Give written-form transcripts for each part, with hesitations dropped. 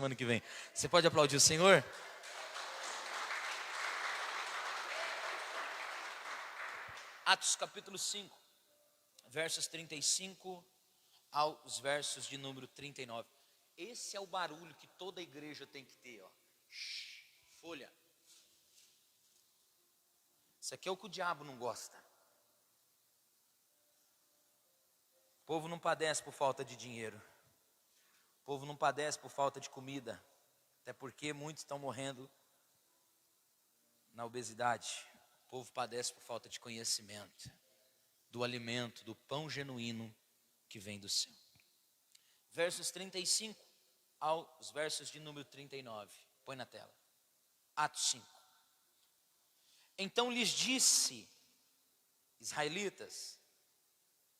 Ano que vem. Você pode aplaudir o Senhor? Atos capítulo 5, versos 35 aos versos de número 39. Esse é o barulho que toda igreja tem que ter, ó. Folha. Isso aqui é o que o diabo não gosta. O povo não padece por falta de dinheiro. O povo não padece por falta de comida. Até porque muitos estão morrendo na obesidade. O povo padece por falta de conhecimento, do alimento, do pão genuíno que vem do céu. Versos 35 aos versos de número 39. Põe na tela. Atos 5. Então lhes disse, israelitas,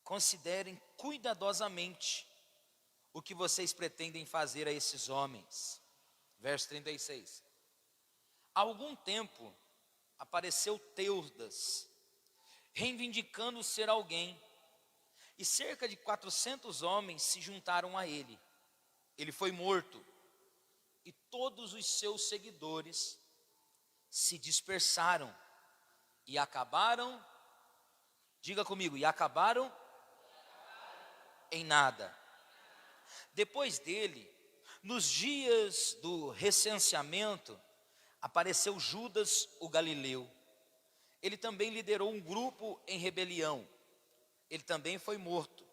considerem cuidadosamente o que vocês pretendem fazer a esses homens. Verso 36. Há algum tempo apareceu Teudas, reivindicando ser alguém, e cerca de 400 homens se juntaram a ele. Ele foi morto, e todos os seus seguidores se dispersaram e acabaram, diga comigo, e acabaram em nada. Depois dele, nos dias do recenseamento, apareceu Judas o Galileu. Ele também liderou um grupo em rebelião. Ele também foi morto.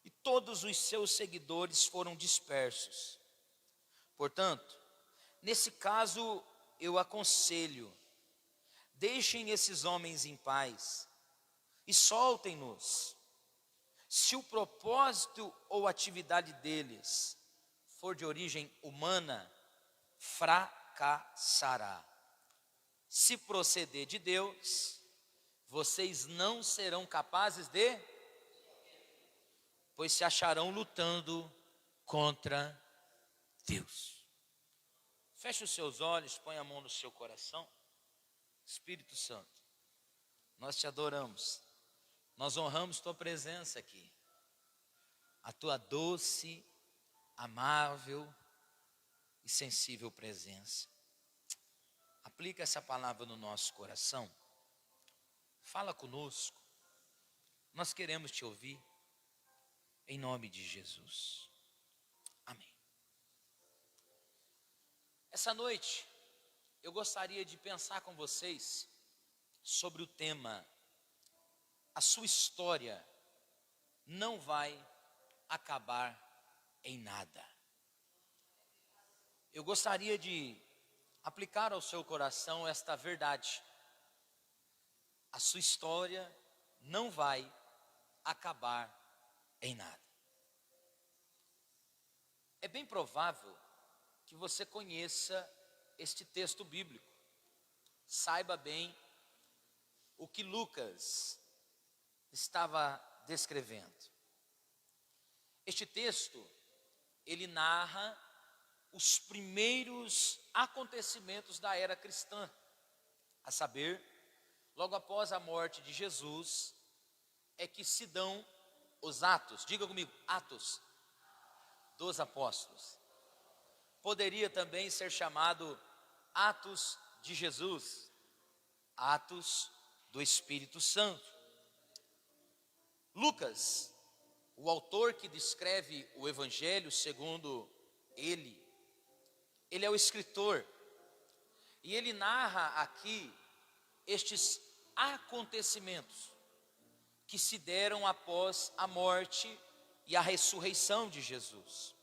E todos os seus seguidores foram dispersos. Portanto, nesse caso eu aconselho, deixem esses homens em paz e soltem-nos. Se o propósito ou atividade deles for de origem humana, fracassará. Se proceder de Deus, vocês não serão capazes de, pois se acharão lutando contra Deus. Feche os seus olhos, põe a mão no seu coração. Espírito Santo, nós te adoramos, nós honramos tua presença aqui, a tua doce, amável e sensível presença. Aplica essa palavra no nosso coração, fala conosco, nós queremos te ouvir, em nome de Jesus, amém. Essa noite, eu gostaria de pensar com vocês sobre o tema: a sua história não vai acabar em nada. Eu gostaria de aplicar ao seu coração esta verdade: a sua história não vai acabar em nada. É bem provável que você conheça este texto bíblico, saiba bem o que Lucas estava descrevendo. Este texto, ele narra os primeiros acontecimentos da era cristã, a saber, logo após a morte de Jesus, é que se dão os atos, diga comigo, atos dos apóstolos. Poderia também ser chamado Atos de Jesus, Atos do Espírito Santo. Lucas, o autor que descreve o Evangelho segundo ele é o escritor, e ele narra aqui estes acontecimentos que se deram após a morte e a ressurreição de Jesus.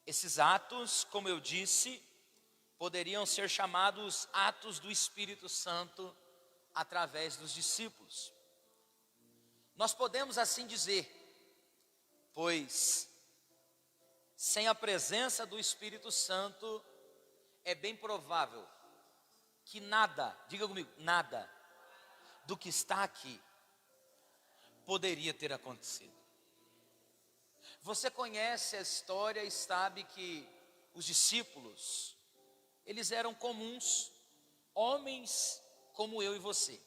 Esses atos, como eu disse, poderiam ser chamados atos do Espírito Santo através dos discípulos. Nós podemos assim dizer, pois sem a presença do Espírito Santo, é bem provável que nada, diga comigo, nada do que está aqui poderia ter acontecido. Você conhece a história e sabe que os discípulos, eles eram comuns, homens como eu e você.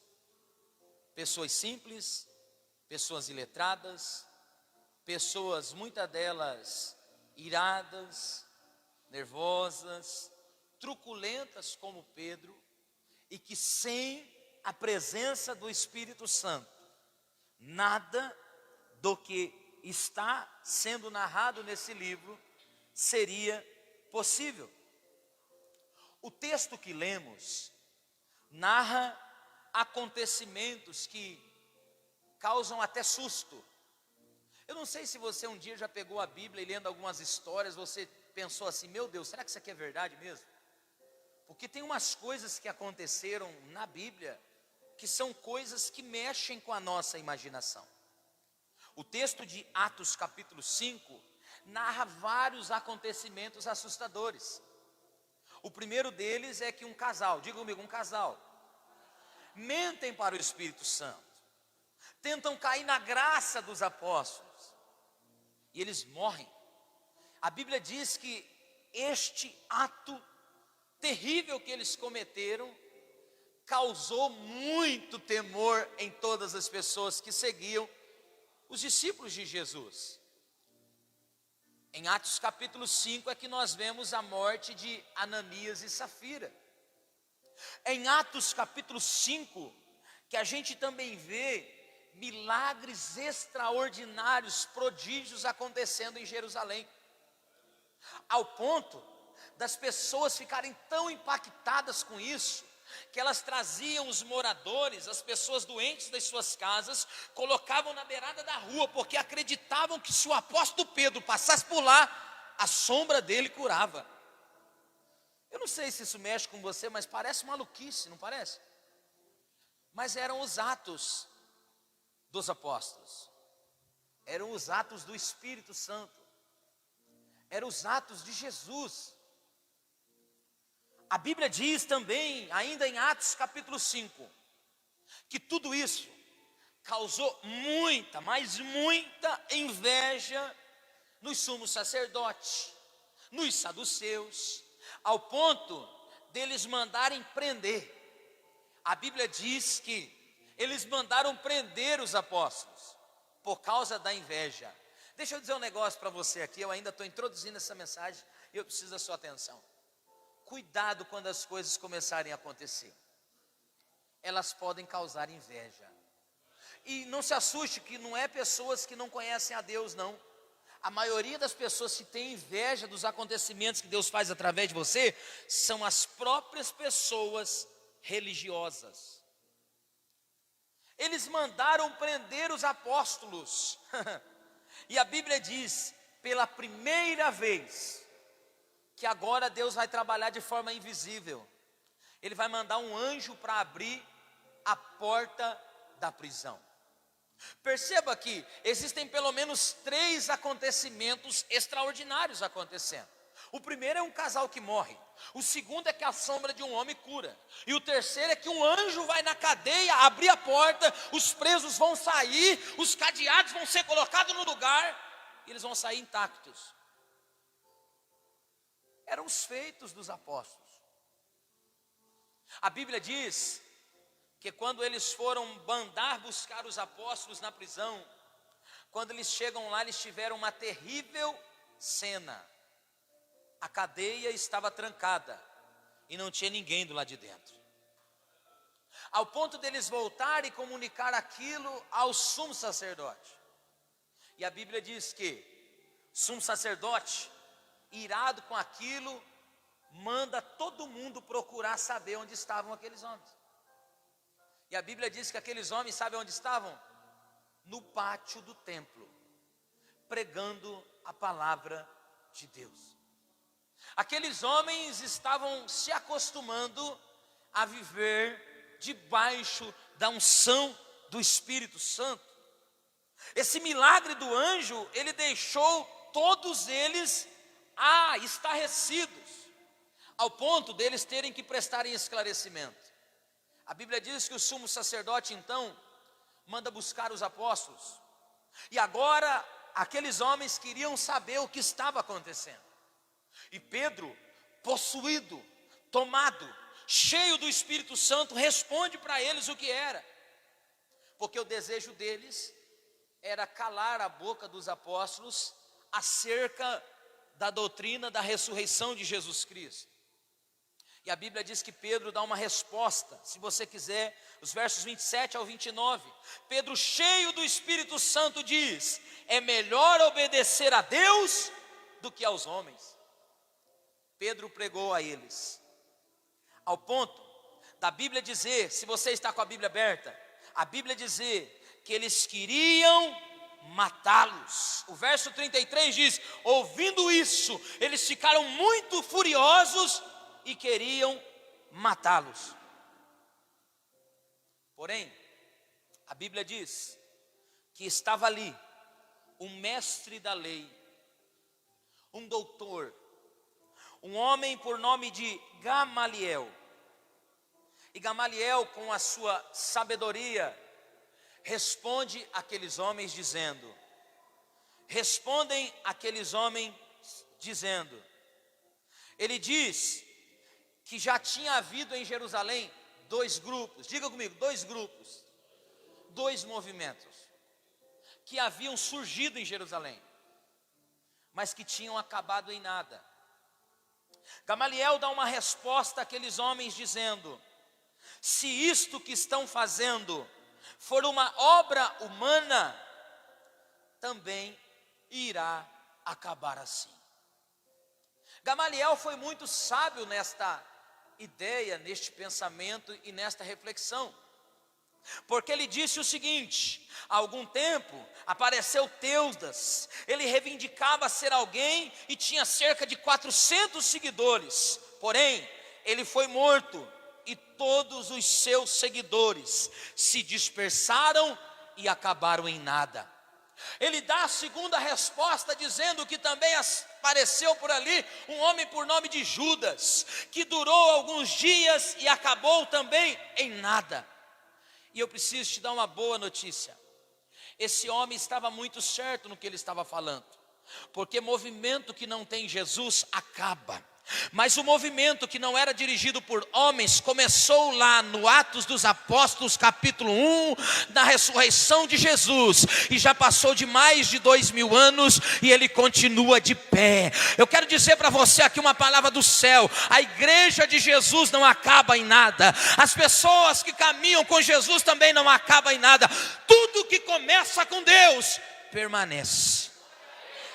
Pessoas simples, pessoas iletradas, pessoas, muitas delas, iradas, nervosas, truculentas como Pedro, e que sem a presença do Espírito Santo, nada do que está sendo narrado nesse livro seria possível. O texto que lemos narra acontecimentos que causam até susto. Eu não sei se você um dia já pegou a Bíblia e lendo algumas histórias, você pensou assim, meu Deus, será que isso aqui é verdade mesmo? Porque tem umas coisas que aconteceram na Bíblia que são coisas que mexem com a nossa imaginação. O texto de Atos capítulo 5 narra vários acontecimentos assustadores. O primeiro deles é que um casal, diga comigo, um casal, mentem para o Espírito Santo, tentam cair na graça dos apóstolos, e eles morrem. A Bíblia diz que este ato terrível que eles cometeram causou muito temor em todas as pessoas que seguiam os discípulos de Jesus. Em Atos capítulo 5 é que nós vemos a morte de Ananias e Safira. Em Atos capítulo 5 que a gente também vê milagres extraordinários, prodígios acontecendo em Jerusalém, ao ponto das pessoas ficarem tão impactadas com isso, que elas traziam os moradores, as pessoas doentes das suas casas, colocavam na beirada da rua, porque acreditavam que se o apóstolo Pedro passasse por lá, a sombra dele curava. Eu não sei se isso mexe com você, mas parece maluquice, não parece? Mas eram os atos dos apóstolos, eram os atos do Espírito Santo, eram os atos de Jesus. A Bíblia diz também, ainda em Atos capítulo 5, que tudo isso causou muita, mas muita inveja nos sumos sacerdotes, nos saduceus, ao ponto deles mandarem prender. A Bíblia diz que eles mandaram prender os apóstolos por causa da inveja. Deixa eu dizer um negócio para você aqui, eu ainda estou introduzindo essa mensagem e eu preciso da sua atenção. Cuidado quando as coisas começarem a acontecer. Elas podem causar inveja. E não se assuste que não é pessoas que não conhecem a Deus, não. A maioria das pessoas que tem inveja dos acontecimentos que Deus faz através de você, são as próprias pessoas religiosas. Eles mandaram prender os apóstolos. E a Bíblia diz, pela primeira vez, que agora Deus vai trabalhar de forma invisível. Ele vai mandar um anjo para abrir a porta da prisão. Perceba que existem pelo menos 3 acontecimentos extraordinários acontecendo. O primeiro é um casal que morre. O segundo é que a sombra de um homem cura. E o terceiro é que um anjo vai na cadeia, abrir a porta, os presos vão sair, os cadeados vão ser colocados no lugar, e eles vão sair intactos. Eram os feitos dos apóstolos. A Bíblia diz que quando eles foram mandar buscar os apóstolos na prisão, quando eles chegam lá, eles tiveram uma terrível cena. A cadeia estava trancada e não tinha ninguém do lado de dentro. Ao ponto deles voltarem e comunicar aquilo ao sumo sacerdote. E a Bíblia diz que o sumo sacerdote, irado com aquilo, manda todo mundo procurar saber onde estavam aqueles homens. E a Bíblia diz que aqueles homens, sabem onde estavam? No pátio do templo, pregando a palavra de Deus. Aqueles homens estavam se acostumando a viver debaixo da unção do Espírito Santo. Esse milagre do anjo, ele deixou todos eles estarrecidos, ao ponto deles terem que prestarem esclarecimento. A Bíblia diz que o sumo sacerdote então manda buscar os apóstolos. E agora aqueles homens queriam saber o que estava acontecendo. E Pedro, possuído, tomado, cheio do Espírito Santo, responde para eles o que era. Porque o desejo deles era calar a boca dos apóstolos acerca da doutrina da ressurreição de Jesus Cristo. E a Bíblia diz que Pedro dá uma resposta, se você quiser, os versos 27 ao 29. Pedro, cheio do Espírito Santo, diz: é melhor obedecer a Deus do que aos homens. Pedro pregou a eles, ao ponto da Bíblia dizer, se você está com a Bíblia aberta, a Bíblia dizer que eles queriam matá-los. O verso 33 diz: ouvindo isso, eles ficaram muito furiosos e queriam matá-los. Porém, a Bíblia diz que estava ali um mestre da lei, um doutor, um homem por nome de Gamaliel. E Gamaliel, com a sua sabedoria, responde àqueles homens dizendo, ele diz que já tinha havido em Jerusalém 2 grupos, diga comigo, 2 grupos, 2 movimentos, que haviam surgido em Jerusalém, mas que tinham acabado em nada. Gamaliel dá uma resposta àqueles homens dizendo: se isto que estão fazendo for uma obra humana, também irá acabar assim. Gamaliel foi muito sábio nesta ideia, neste pensamento e nesta reflexão, porque ele disse o seguinte: há algum tempo apareceu Teudas, ele reivindicava ser alguém e tinha cerca de 400 seguidores, porém ele foi morto e todos os seus seguidores se dispersaram e acabaram em nada. Ele dá a segunda resposta dizendo que também apareceu por ali um homem por nome de Judas, que durou alguns dias e acabou também em nada. E eu preciso te dar uma boa notícia: esse homem estava muito certo no que ele estava falando, porque movimento que não tem Jesus acaba. Mas o movimento que não era dirigido por homens começou lá no Atos dos Apóstolos, capítulo 1, na ressurreição de Jesus, e já passou de mais de 2000 anos e ele continua de pé. Eu quero dizer para você aqui uma palavra do céu: a igreja de Jesus não acaba em nada, as pessoas que caminham com Jesus também não acabam em nada. Tudo que começa com Deus permanece.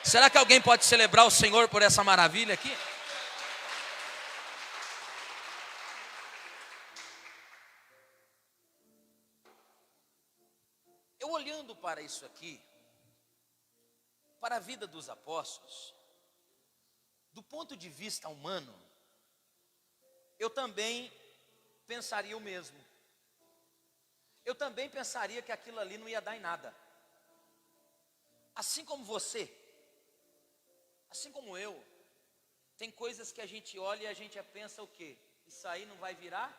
Será que alguém pode celebrar o Senhor por essa maravilha aqui? Eu olhando para isso aqui, para a vida dos apóstolos, do ponto de vista humano, eu também pensaria o mesmo. Eu também pensaria que aquilo ali não ia dar em nada. Assim como você, assim como eu, tem coisas que a gente olha e a gente pensa o quê? Isso aí não vai virar?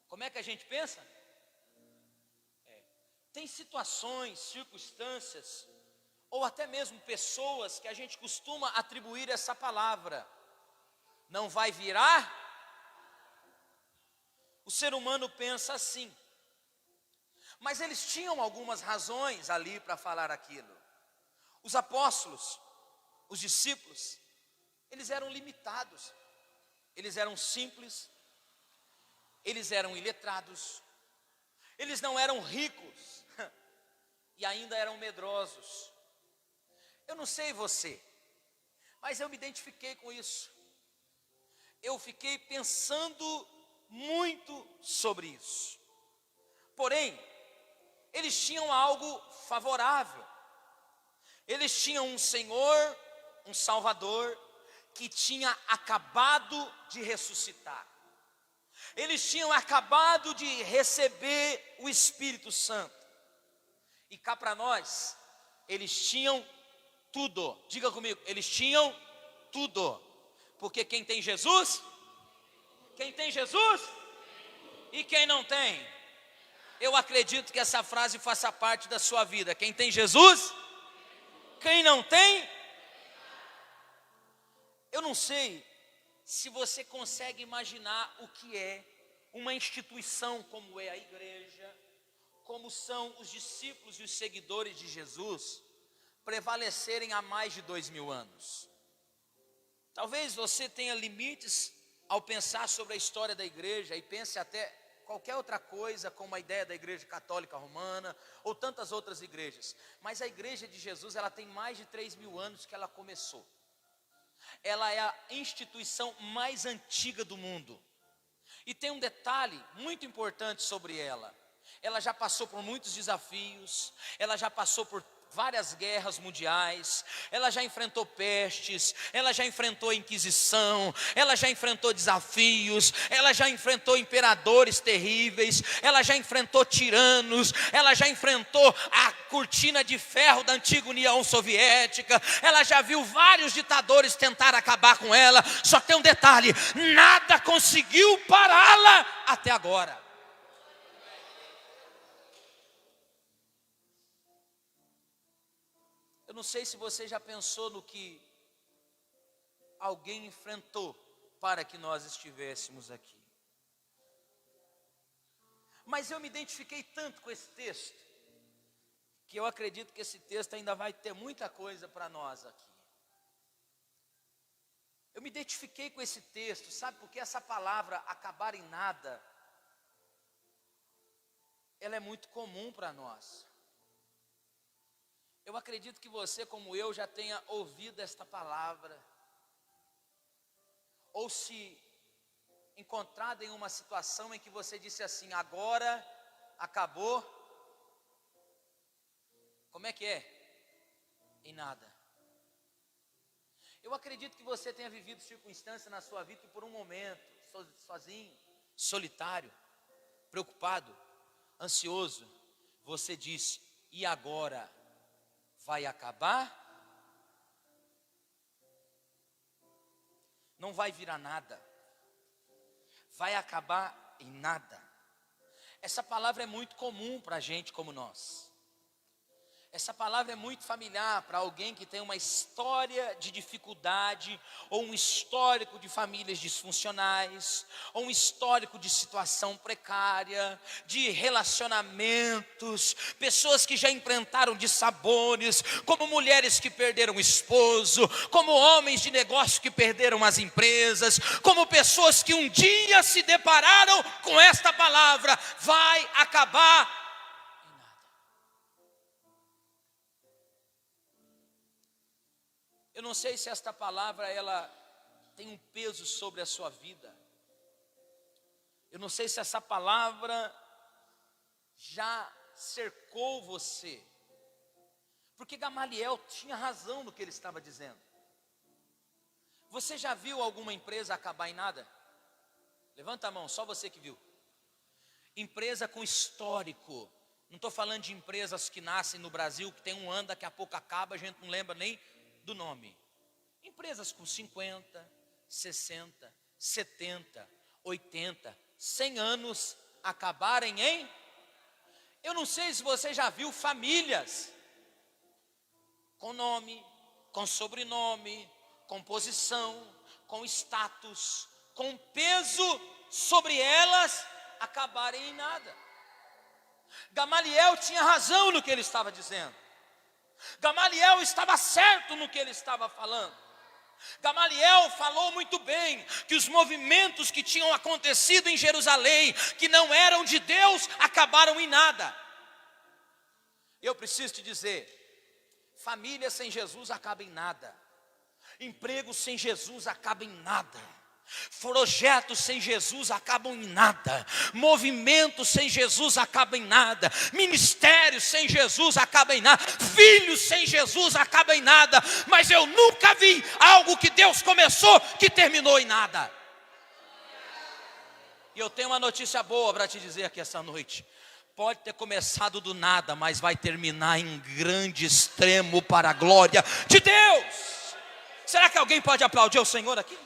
Como é que a gente pensa? Tem situações, circunstâncias, ou até mesmo pessoas que a gente costuma atribuir essa palavra: não vai virar? O ser humano pensa assim. Mas eles tinham algumas razões ali para falar aquilo. Os apóstolos, os discípulos, eles eram limitados, eles eram simples, eles eram iletrados, eles não eram ricos e ainda eram medrosos. Eu não sei você, mas eu me identifiquei com isso. Eu fiquei pensando muito sobre isso. Porém, eles tinham algo favorável. Eles tinham um Senhor, um Salvador, que tinha acabado de ressuscitar. Eles tinham acabado de receber o Espírito Santo. E cá para nós, eles tinham tudo. Diga comigo, eles tinham tudo. Porque quem tem Jesus? Quem tem Jesus? E quem não tem? Eu acredito que essa frase faça parte da sua vida. Quem tem Jesus? Quem não tem? Eu não sei se você consegue imaginar o que é uma instituição como é a igreja, como são os discípulos e os seguidores de Jesus, prevalecerem há mais de 2000 anos. Talvez você tenha limites ao pensar sobre a história da igreja e pense até qualquer outra coisa, como a ideia da igreja católica romana ou tantas outras igrejas. Mas a igreja de Jesus, ela tem mais de 3000 anos que ela começou. Ela é a instituição mais antiga do mundo. E tem um detalhe muito importante sobre ela. Ela já passou por muitos desafios, ela já passou por várias guerras mundiais, ela já enfrentou pestes, ela já enfrentou a Inquisição, ela já enfrentou desafios, ela já enfrentou imperadores terríveis, ela já enfrentou tiranos, ela já enfrentou a cortina de ferro da antiga União Soviética, ela já viu vários ditadores tentar acabar com ela. Só tem um detalhe: nada conseguiu pará-la até agora. Eu não sei se você já pensou no que alguém enfrentou para que nós estivéssemos aqui. Mas eu me identifiquei tanto com esse texto, que eu acredito que esse texto ainda vai ter muita coisa para nós aqui. Eu me identifiquei com esse texto, sabe, porque essa palavra acabar em nada, ela é muito comum para nós. Eu acredito que você, como eu, já tenha ouvido esta palavra, ou se encontrado em uma situação em que você disse assim: agora acabou. Como é que é? Em nada. Eu acredito que você tenha vivido circunstâncias na sua vida que por um momento, sozinho, solitário, preocupado, ansioso, você disse: e agora? Vai acabar? Não vai virar nada. Vai acabar em nada. Essa palavra é muito comum para gente como nós. Essa palavra é muito familiar para alguém que tem uma história de dificuldade, ou um histórico de famílias disfuncionais, ou um histórico de situação precária, de relacionamentos, pessoas que já enfrentaram dissabores, como mulheres que perderam o esposo, como homens de negócio que perderam as empresas, como pessoas que um dia se depararam com esta palavra: vai acabar. Eu não sei se esta palavra ela tem um peso sobre a sua vida. Eu não sei se essa palavra já cercou você. Porque Gamaliel tinha razão no que ele estava dizendo. Você já viu alguma empresa acabar em nada? Levanta a mão, só você que viu. Empresa com histórico. Não estou falando de empresas que nascem no Brasil, que tem um ano, daqui a pouco acaba, a gente não lembra nem do nome. Empresas com 50, 60, 70, 80, 100 anos acabarem em... Eu não sei se você já viu famílias com nome, com sobrenome, com posição, com status, com peso sobre elas acabarem em nada. Gamaliel tinha razão no que ele estava dizendo. Gamaliel estava certo no que ele estava falando. Gamaliel falou muito bem que os movimentos que tinham acontecido em Jerusalém, que não eram de Deus, acabaram em nada. Eu preciso te dizer, família sem Jesus acaba em nada. Emprego sem Jesus acaba em nada. Projetos sem Jesus acabam em nada. Movimentos sem Jesus acabam em nada. Ministérios sem Jesus acabam em nada. Filhos sem Jesus acabam em nada. Mas eu nunca vi algo que Deus começou que terminou em nada. E eu tenho uma notícia boa para te dizer aqui essa noite. Pode ter começado do nada, mas vai terminar em grande extremo para a glória de Deus. Será que alguém pode aplaudir o Senhor aqui?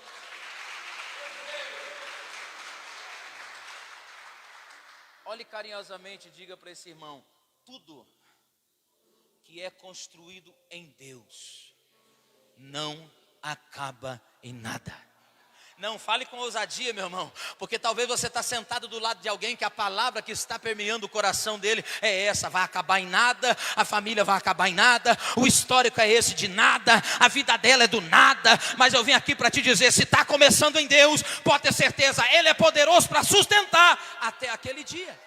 Olhe carinhosamente e diga para esse irmão: tudo que é construído em Deus não acaba em nada. Não fale com ousadia, meu irmão, porque talvez você está sentado do lado de alguém que a palavra que está permeando o coração dele é essa: vai acabar em nada, a família vai acabar em nada, o histórico é esse de nada, a vida dela é do nada. Mas eu vim aqui para te dizer, se está começando em Deus, pode ter certeza, Ele é poderoso para sustentar até aquele dia.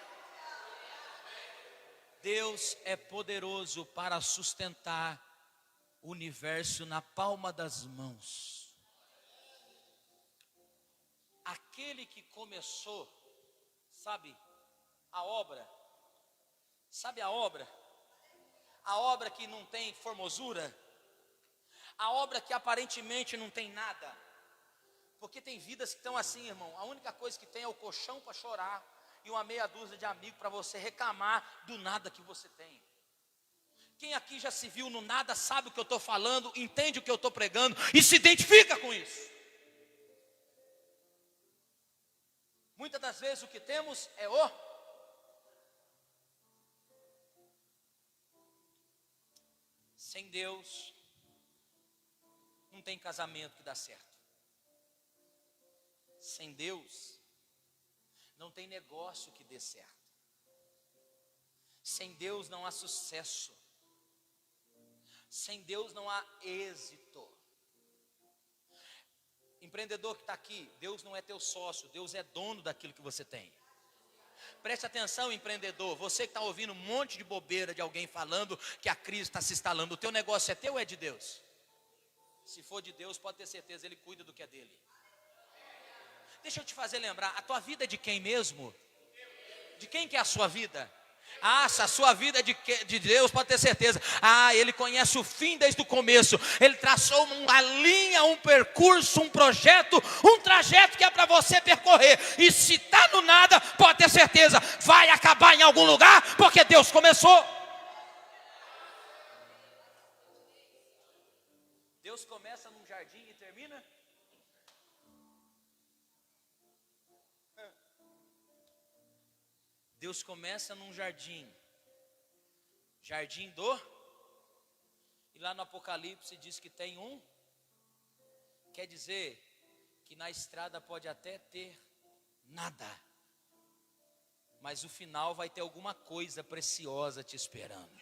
Deus é poderoso para sustentar o universo na palma das mãos. Aquele que começou, sabe a obra? Sabe a obra? A obra que não tem formosura? A obra que aparentemente não tem nada? Porque tem vidas que estão assim, irmão. A única coisa que tem é o colchão para chorar e uma meia dúzia de amigos para você reclamar do nada que você tem. Quem aqui já se viu no nada, sabe o que eu estou falando, entende o que eu estou pregando e se identifica com isso. Muitas das vezes o que temos é sem Deus, não tem casamento que dá certo. Sem Deus, não tem negócio que dê certo. Sem Deus não há sucesso. Sem Deus não há êxito. Empreendedor que está aqui, Deus não é teu sócio, Deus é dono daquilo que você tem. Preste atenção, empreendedor, você que está ouvindo um monte de bobeira de alguém falando que a crise está se instalando, o teu negócio é teu ou é de Deus? Se for de Deus, pode ter certeza, Ele cuida do que é dele. Deixa eu te fazer lembrar, a tua vida é de quem mesmo? De quem que é a sua vida? Se a sua vida é de Deus, pode ter certeza. Ele conhece o fim desde o começo. Ele traçou uma linha, um percurso, um projeto, um trajeto que é para você percorrer. E se está no nada, pode ter certeza, vai acabar em algum lugar, porque Deus começou. Deus começa num jardim e termina? Deus começa num jardim e lá no Apocalipse diz que tem quer dizer que na estrada pode até ter nada, mas o final vai ter alguma coisa preciosa te esperando.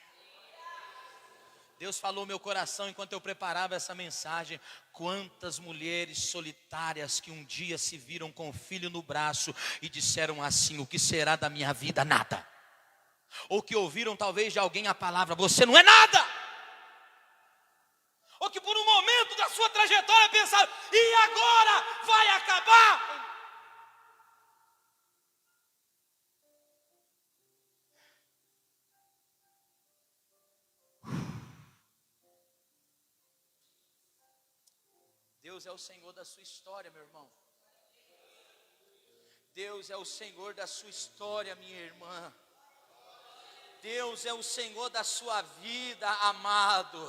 Deus falou no meu coração enquanto eu preparava essa mensagem. Quantas mulheres solitárias que um dia se viram com o filho no braço e disseram assim: o que será da minha vida? Nada. Ou que ouviram talvez de alguém a palavra: você não é nada. Ou que por um momento da sua trajetória pensaram: e agora vai acabar? Deus é o Senhor da sua história, meu irmão. Deus é o Senhor da sua história, minha irmã. Deus é o Senhor da sua vida, amado.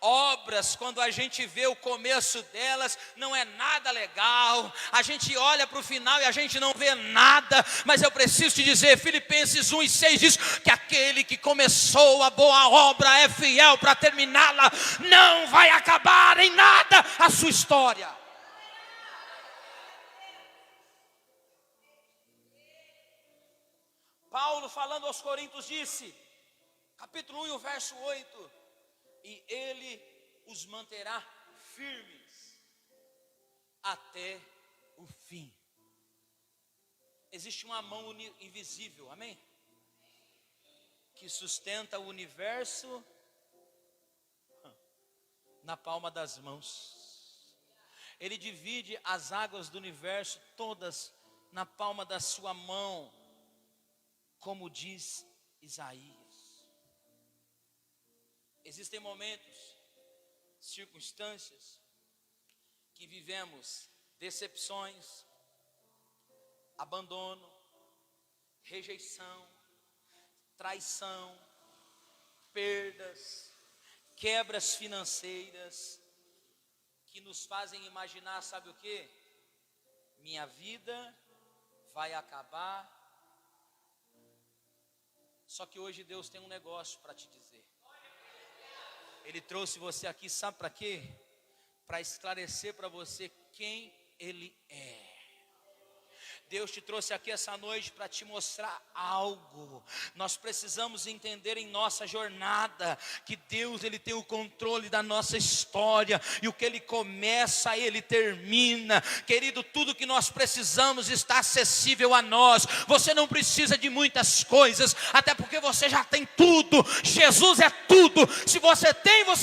Obras, quando a gente vê o começo delas, não é nada legal. A gente olha para o final e a gente não vê nada. Mas eu preciso te dizer, Filipenses 1:6 diz que aquele que começou a boa obra é fiel para terminá-la. Não vai acabar em nada a sua história. Paulo, falando aos Coríntios, disse, capítulo 1 e o verso 8: e ele os manterá firmes até o fim. Existe uma mão invisível, amém? Que sustenta o universo na palma das mãos. Ele divide as águas do universo todas na palma da sua mão, como diz Isaías. Existem momentos, circunstâncias, que vivemos decepções, abandono, rejeição, traição, perdas, quebras financeiras, que nos fazem imaginar, sabe o que? Minha vida vai acabar. Só que hoje Deus tem um negócio para te dizer. Ele trouxe você aqui, sabe para quê? Para esclarecer para você quem Ele é. Deus te trouxe aqui essa noite para te mostrar algo. Nós precisamos entender em nossa jornada que Deus, Ele tem o controle da nossa história, e o que Ele começa, Ele termina. Querido, tudo que nós precisamos está acessível a nós. Você não precisa de muitas coisas, até porque você já tem tudo. Jesus é tudo. Se você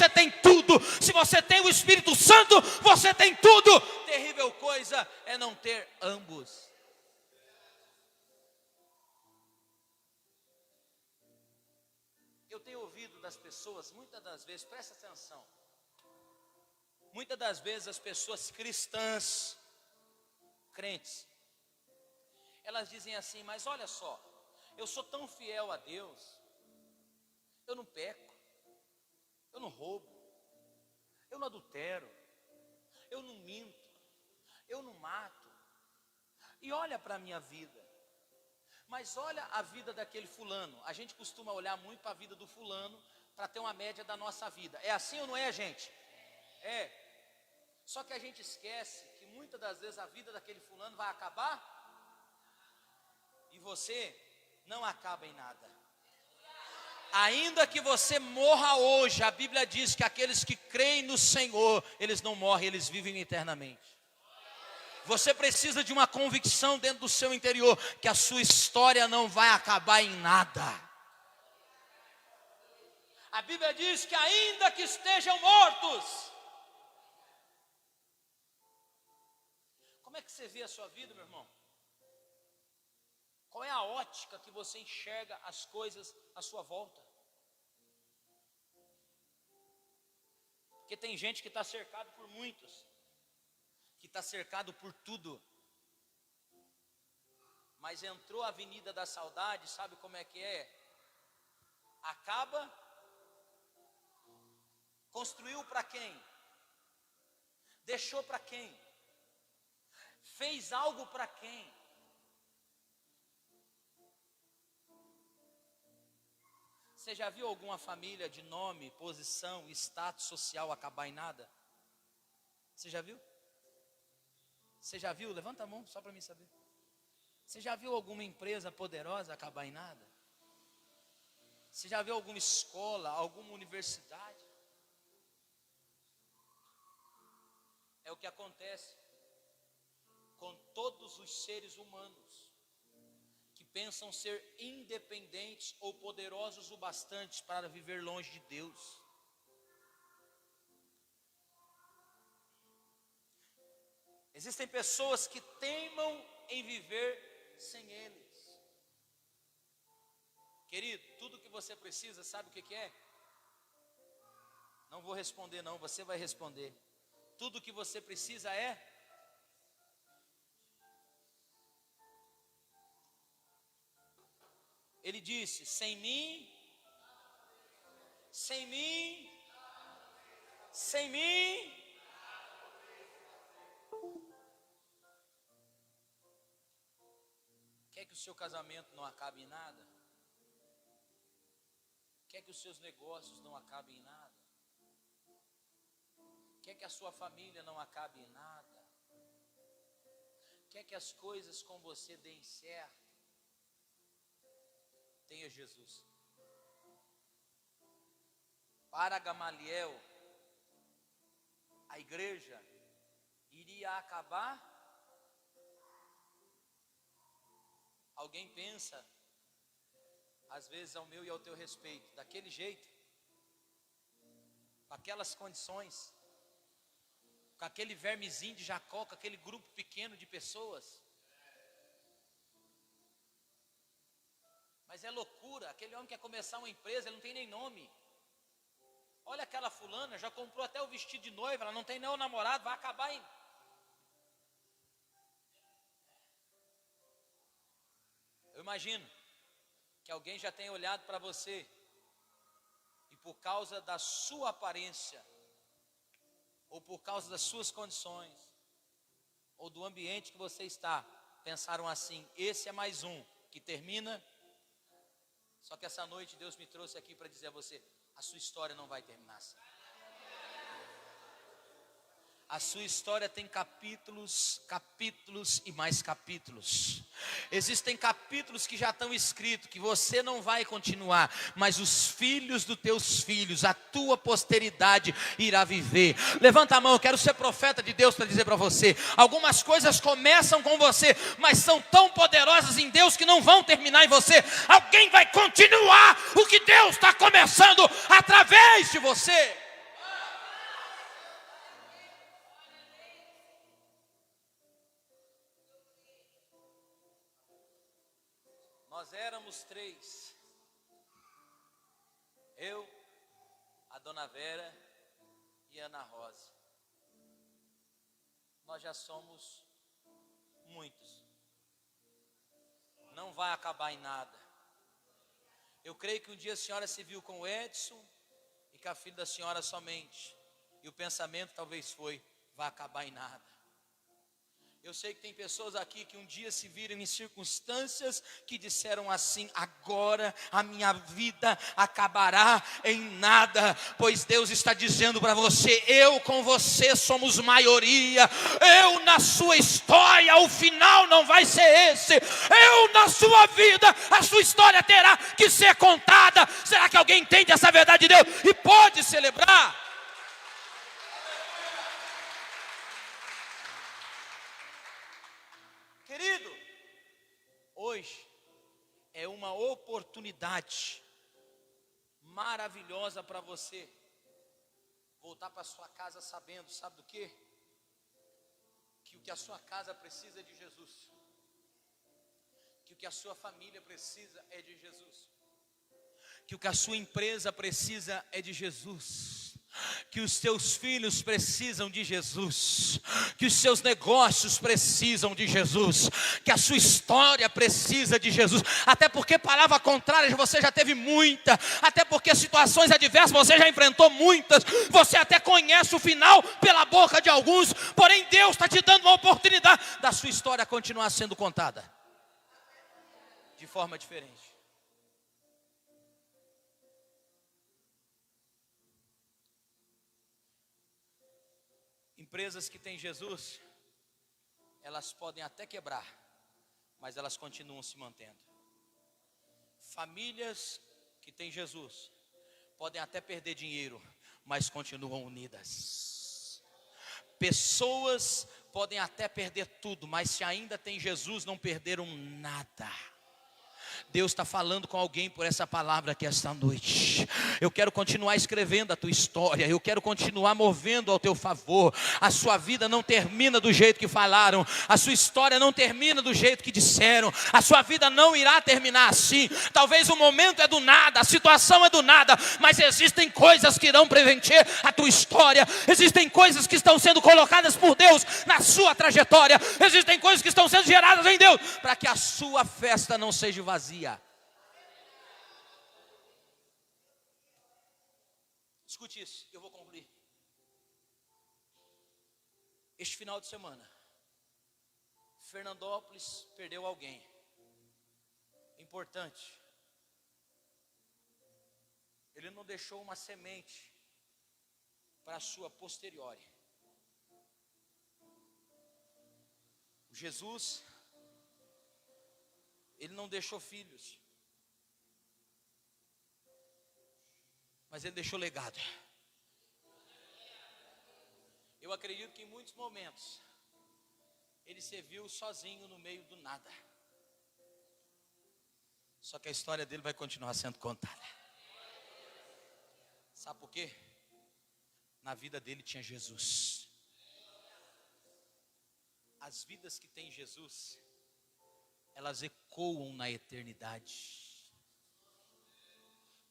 tem tudo. Se você tem o Espírito Santo, você tem tudo. Terrível coisa é não ter ambos. Eu tenho ouvido das pessoas, muitas das vezes, presta atenção, muitas das vezes as pessoas cristãs, crentes, elas dizem assim: mas olha só, eu sou tão fiel a Deus, eu não peco, eu não roubo, eu não adultero, eu não minto, eu não mato, e olha para a minha vida. Mas olha a vida daquele fulano. A gente costuma olhar muito para a vida do fulano para ter uma média da nossa vida. É assim ou não é, gente? É. Só que a gente esquece que muitas das vezes a vida daquele fulano vai acabar e você não acaba em nada. Ainda que você morra hoje, a Bíblia diz que aqueles que creem no Senhor, eles não morrem, eles vivem eternamente. Você precisa de uma convicção dentro do seu interior, que a sua história não vai acabar em nada. A Bíblia diz que ainda que estejam mortos. Como é que você vê a sua vida, meu irmão? Qual é a ótica que você enxerga as coisas à sua volta? Porque tem gente que está cercado por muitos, que está cercado por tudo, mas entrou a avenida da saudade, sabe como é que é? Acaba, construiu para quem? Deixou para quem? Fez algo para quem? Você já viu alguma família de nome, posição, status social acabar em nada? Você já viu? Você já viu? Levanta a mão só para mim saber. Você já viu alguma empresa poderosa acabar em nada? Você já viu alguma escola, alguma universidade? É o que acontece com todos os seres humanos que pensam ser independentes ou poderosos o bastante para viver longe de Deus. Existem pessoas que teimam em viver sem eles. Querido, tudo que você precisa, sabe o que é? Não vou responder não, você vai responder. Tudo que você precisa é? Ele disse: sem mim, sem mim, sem mim. Quer que o seu casamento não acabe em nada? Quer que os seus negócios não acabem em nada? Quer que a sua família não acabe em nada? Quer que as coisas com você deem certo? Tenha Jesus. Para Gamaliel, a igreja iria acabar. Alguém pensa, às vezes ao meu e ao teu respeito, daquele jeito, com aquelas condições, com aquele vermezinho de Jacó, com aquele grupo pequeno de pessoas. Mas é loucura, aquele homem quer começar uma empresa, ele não tem nem nome. Olha aquela fulana, já comprou até o vestido de noiva, ela não tem nem o namorado, vai acabar em... Eu imagino que alguém já tenha olhado para você e por causa da sua aparência, ou por causa das suas condições, ou do ambiente que você está, pensaram assim: esse é mais um que termina. Só que essa noite Deus me trouxe aqui para dizer a você: a sua história não vai terminar assim. A sua história tem capítulos, capítulos e mais capítulos. Existem capítulos que já estão escritos, que você não vai continuar, mas os filhos dos teus filhos, a tua posteridade irá viver. Levanta a mão, eu quero ser profeta de Deus para dizer para você. Algumas coisas começam com você, mas são tão poderosas em Deus que não vão terminar em você. Alguém vai continuar o que Deus está começando através de você. Nós éramos 3, eu, a Dona Vera e a Ana Rosa. Nós já somos muitos, não vai acabar em nada. Eu creio que um dia a senhora se viu com o Edson e com a filha da senhora somente, e o pensamento talvez foi, vai acabar em nada. Eu sei que tem pessoas aqui que um dia se viram em circunstâncias que disseram assim: agora a minha vida acabará em nada, pois Deus está dizendo para você: eu com você somos maioria, eu na sua história, o final não vai ser esse, eu na sua vida, a sua história terá que ser contada. Será que alguém entende essa verdade de Deus e pode celebrar? Querido, hoje é uma oportunidade maravilhosa para você voltar para sua casa sabendo, sabe do quê? Que o que a sua casa precisa é de Jesus, que o que a sua família precisa é de Jesus, que o que a sua empresa precisa é de Jesus, que os teus filhos precisam de Jesus, que os seus negócios precisam de Jesus, que a sua história precisa de Jesus. Até porque palavra contrária você já teve muita, até porque situações adversas você já enfrentou muitas, você até conhece o final pela boca de alguns, porém Deus está te dando uma oportunidade da sua história continuar sendo contada de forma diferente. Empresas que têm Jesus, elas podem até quebrar, mas elas continuam se mantendo. Famílias que têm Jesus podem até perder dinheiro, mas continuam unidas. Pessoas podem até perder tudo, mas se ainda tem Jesus, não perderam nada. Deus está falando com alguém por essa palavra aqui esta noite. Eu quero continuar escrevendo a tua história, eu quero continuar movendo ao teu favor. A sua vida não termina do jeito que falaram, a sua história não termina do jeito que disseram, a sua vida não irá terminar assim. Talvez o momento é do nada, a situação é do nada, mas existem coisas que irão preencher a tua história, existem coisas que estão sendo colocadas por Deus na sua trajetória, existem coisas que estão sendo geradas em Deus, para que a sua festa não seja vazia. Escute isso, eu vou concluir. Este final de semana, Fernandópolis perdeu alguém importante. Ele não deixou uma semente para a sua posteriori. Jesus, ele não deixou filhos, mas ele deixou legado. Eu acredito que em muitos momentos ele se viu sozinho no meio do nada. Só que a história dele vai continuar sendo contada. Sabe por quê? Na vida dele tinha Jesus. As vidas que têm Jesus, elas ecoam na eternidade.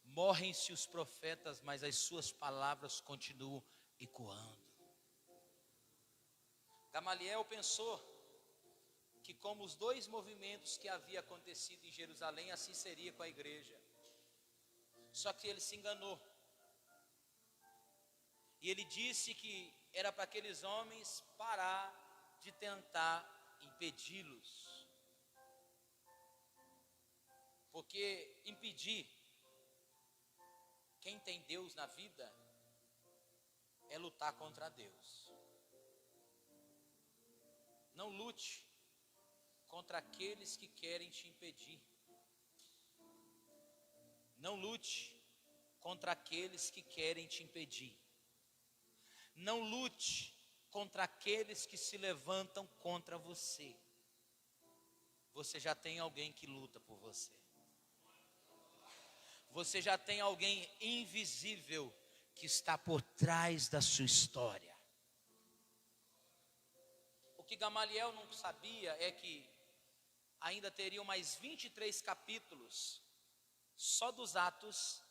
Morrem-se os profetas, mas as suas palavras continuam ecoando. Gamaliel pensou que como os dois movimentos que havia acontecido em Jerusalém, assim seria com a igreja. Só que ele se enganou. E ele disse que era para aqueles homens parar de tentar impedi-los. Porque impedir quem tem Deus na vida é lutar contra Deus. Não lute contra aqueles que querem te impedir. Não lute contra aqueles que querem te impedir. Não lute contra aqueles que se levantam contra você. Você já tem alguém que luta por você. Você já tem alguém invisível que está por trás da sua história. O que Gamaliel não sabia é que ainda teriam mais 23 capítulos só dos Atos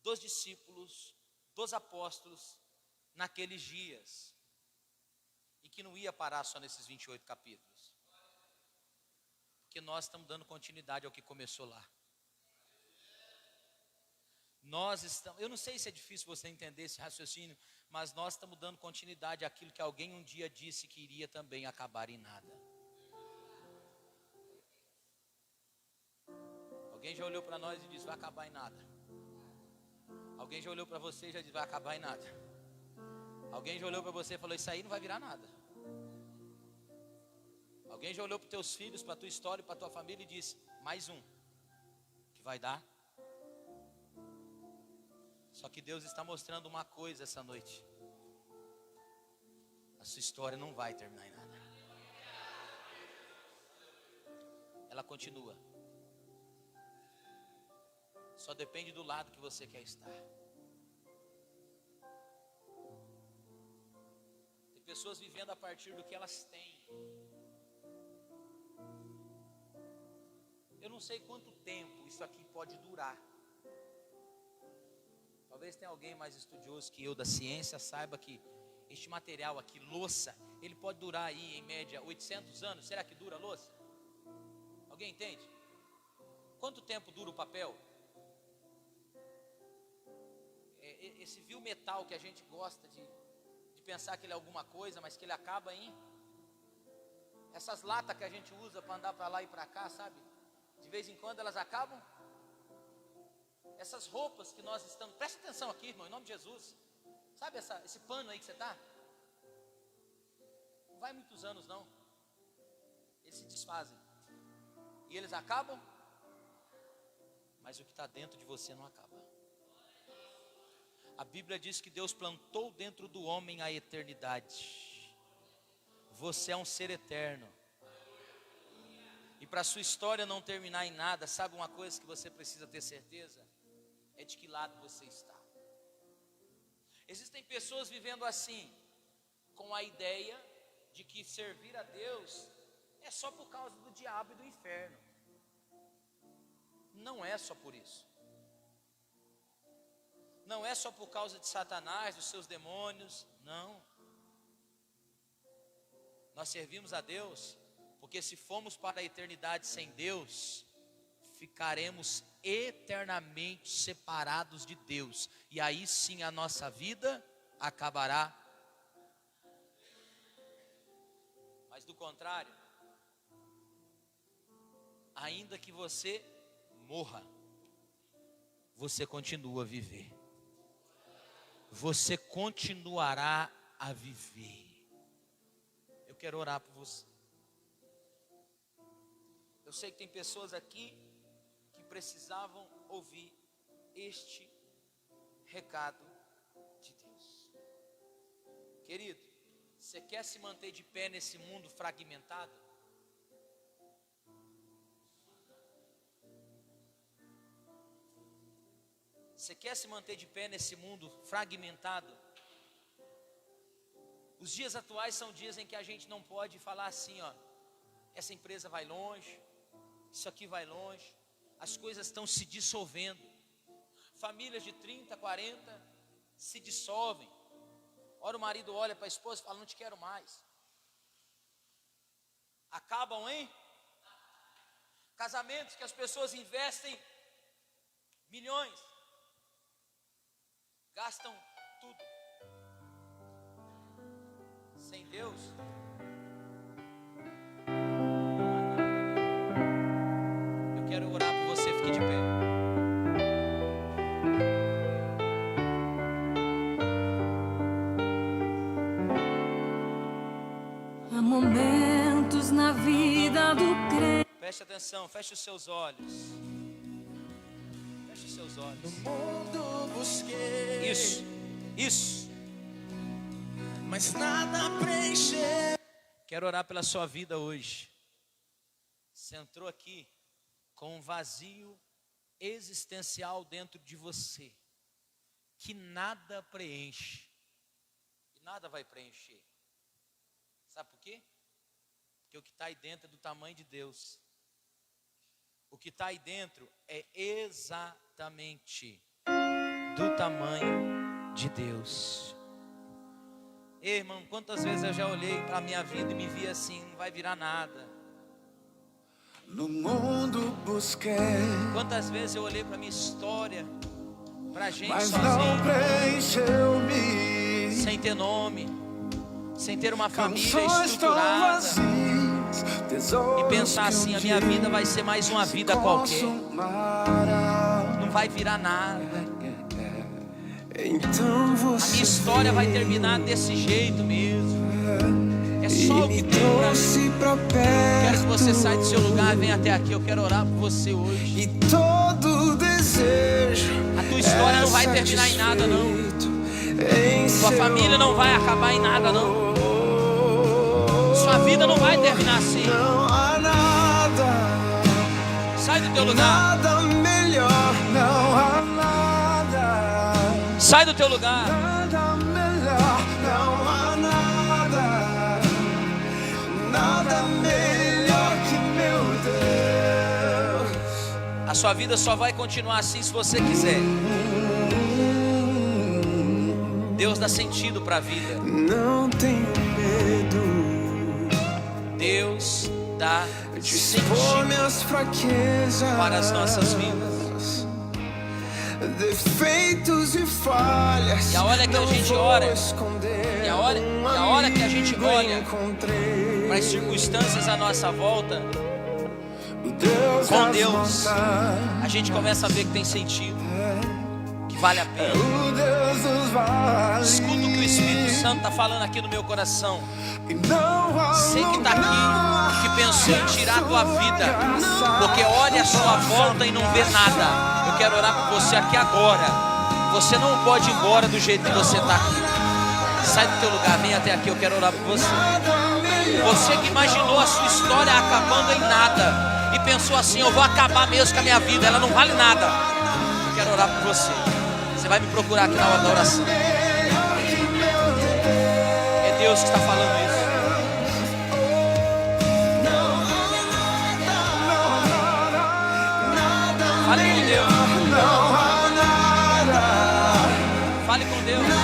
dos discípulos, dos apóstolos, naqueles dias. E que não ia parar só nesses 28 capítulos. Porque nós estamos dando continuidade ao que começou lá. Eu não sei se é difícil você entender esse raciocínio, mas nós estamos dando continuidade àquilo que alguém um dia disse que iria também acabar em nada. Alguém já olhou para nós e disse, vai acabar em nada. Alguém já olhou para você e já disse, vai acabar em nada. Alguém já olhou para você e falou, isso aí não vai virar nada. Alguém já olhou para os teus filhos, para a tua história, para a tua família e disse, mais um, que vai dar. Só que Deus está mostrando uma coisa essa noite. A sua história não vai terminar em nada. Ela continua. Só depende do lado que você quer estar. Tem pessoas vivendo a partir do que elas têm. Eu não sei quanto tempo isso aqui pode durar. Talvez tenha alguém mais estudioso que eu da ciência saiba que este material aqui, louça, ele pode durar aí em média 800 anos. Será que dura a louça? Alguém entende? Quanto tempo dura o papel? Esse vil metal que a gente gosta de pensar que ele é alguma coisa, mas que ele acaba em... Essas latas que a gente usa para andar para lá e para cá, sabe? De vez em quando elas acabam. Essas roupas que nós estamos... Presta atenção aqui, irmão, em nome de Jesus. Sabe esse pano aí que você está? Não vai muitos anos não. Eles se desfazem. E eles acabam. Mas o que está dentro de você não acaba. A Bíblia diz que Deus plantou dentro do homem a eternidade. Você é um ser eterno. E para a sua história não terminar em nada, sabe uma coisa que você precisa ter certeza? É de que lado você está. Existem pessoas vivendo assim, com a ideia de que servir a Deus é só por causa do diabo e do inferno. Não é só por isso. Não é só por causa de Satanás, dos seus demônios, não. Nós servimos a Deus, porque se formos para a eternidade sem Deus, ficaremos eternamente separados de Deus. E aí sim a nossa vida acabará. Mas do contrário, ainda que você morra, você continua a viver. Você continuará a viver. Eu quero orar por você. Eu sei que tem pessoas aqui que precisavam ouvir este recado de Deus. Querido, você quer se manter de pé nesse mundo fragmentado? Você quer se manter de pé nesse mundo fragmentado? Os dias atuais são dias em que a gente não pode falar assim, ó, essa empresa vai longe, isso aqui vai longe, as coisas estão se dissolvendo. Famílias de 30, 40 se dissolvem. Ora o marido olha para a esposa e fala, não te quero mais. Acabam, hein? Casamentos que as pessoas investem milhões, gastam tudo. Sem Deus, eu quero orar por você, fique de pé. Há momentos Deus na vida do crente. Preste atenção, feche os seus olhos. Feche os seus olhos. No mundo busquei. Isso. Mas nada preencheu. Quero orar pela sua vida hoje. Você entrou aqui com um vazio existencial dentro de você, que nada preenche, e nada vai preencher. Sabe por quê? Porque o que está aí dentro é do tamanho de Deus. O que está aí dentro é exatamente do tamanho de Deus. Ei, irmão, quantas vezes eu já olhei para a minha vida e me vi assim, não vai virar nada. No mundo busquei. Quantas vezes eu olhei para a minha história, para a gente Mas sozinho, não preencheu-me. sem ter nome, sem ter uma família Canções tão estruturada, vazias, tesouros e pensar assim, a minha vida vai ser mais uma vida qualquer, não vai virar nada. Então você A minha história vai terminar desse jeito mesmo. É só o que tem pra mim. Quero que você saia do seu lugar e venha até aqui. Eu quero orar por você hoje. E todo desejo. A tua história não vai terminar em nada, não. Sua família não vai acabar em nada, não. Sua vida não vai terminar assim. Não há nada. Sai do teu lugar. Nada melhor. Não há nada. Sai do teu lugar. Nada melhor. Não há nada. Nada melhor que meu Deus. A sua vida só vai continuar assim se você quiser. Deus dá sentido para a vida. Não tenho medo. Deus dá Dispor sentido minhas fraquezas para as nossas vidas. Defeitos e falhas. E a hora que a não gente vou ora, esconder. e a hora que a gente Amigo olha encontrei. para as circunstâncias à nossa volta, O Deus com das Deus, montanhas. a gente começa a ver que tem sentido, que vale a pena. O Deus dos vales. Escuta o que o Espírito Santo está falando aqui no meu coração. E não há Você que está lugar aqui, que pensou em tirar a tua vida, graça. porque olha a sua volta e não vê nada. Eu quero orar por você aqui agora. Você não pode ir embora do jeito que você está aqui. Sai do teu lugar, vem até aqui, eu quero orar por você. Você que imaginou a sua história acabando em nada e pensou assim, eu vou acabar mesmo com a minha vida, ela não vale nada. Eu quero orar por você. Você vai me procurar aqui na hora da oração. É Deus que está falando isso. Fale com Deus. Não há nada. Fale com Deus.